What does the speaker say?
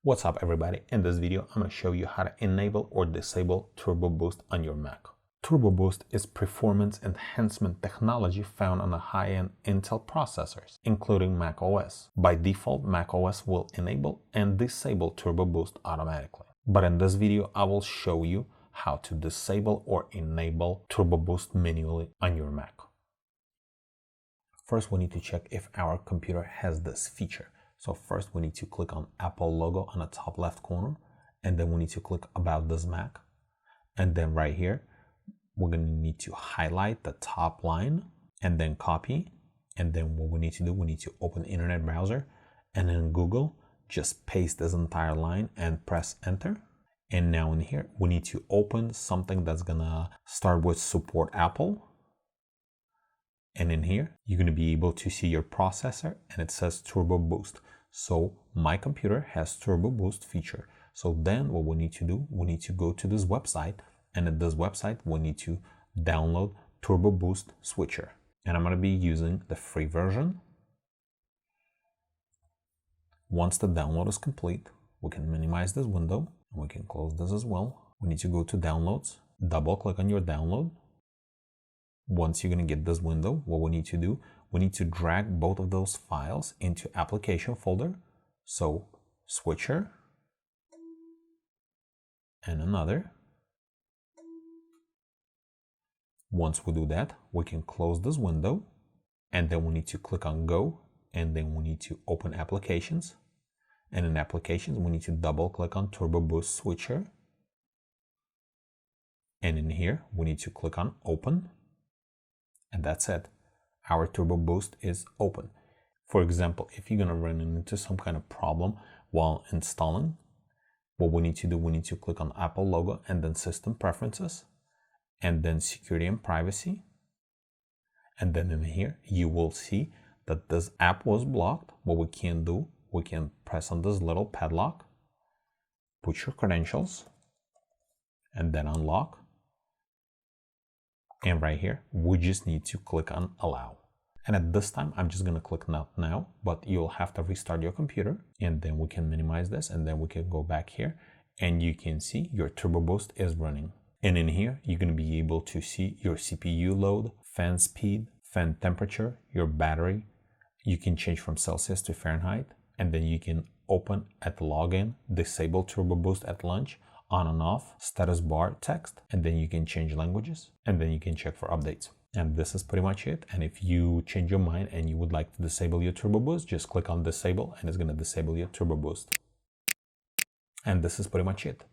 What's up everybody? In this video I'm going to show you how to enable or disable Turbo Boost on your Mac. Turbo Boost is performance enhancement technology found on the high-end Intel processors, including Mac OS. By default, Mac OS will enable and disable Turbo Boost automatically. But in this video I will show you how to disable or enable Turbo Boost manually on your Mac. First we need to check if our computer has this feature. So first we need to click on Apple logo on the top left corner, and then we need to click about this Mac. And then right here, we're going to need to highlight the top line and then copy. And then what we need to do, we need to open the internet browser and then Google, just paste this entire line and press enter. And now in here, we need to open something that's gonna start with support Apple. And in here, you're going to be able to see your processor and it says Turbo Boost. So my computer has Turbo Boost feature. So then what we need to do, we need to go to this website, and at this website, we need to download Turbo Boost Switcher. And I'm going to be using the free version. Once the download is complete, we can minimize this window and we can close this as well. We need to go to downloads, double click on your download. Once you're going to get this window, what we need to do, we need to drag both of those files into application folder. So switcher and another. Once we do that, we can close this window, and then we need to click on go, and then we need to open applications. And in applications, we need to double click on Turbo Boost Switcher. And in here, we need to click on open. And that's it. Our Turbo Boost is open. For example, if you're going to run into some kind of problem while installing, what we need to do, we need to click on Apple logo and then System Preferences and then Security and Privacy. And then in here, you will see that this app was blocked. What we can do, we can press on this little padlock, put your credentials, and then unlock. And right here, we just need to click on allow. And at this time, I'm just going to click not now, but you'll have to restart your computer. And then we can minimize this, and then we can go back here and you can see your Turbo Boost is running. And in here, you're going to be able to see your CPU load, fan speed, fan temperature, your battery. You can change from Celsius to Fahrenheit, and then you can open at login, disable Turbo Boost at launch, on and off, status bar text, and then you can change languages, and then you can check for updates. And this is pretty much it. And if you change your mind and you would like to disable your Turbo Boost, just click on disable and it's going to disable your Turbo Boost. And this is pretty much it.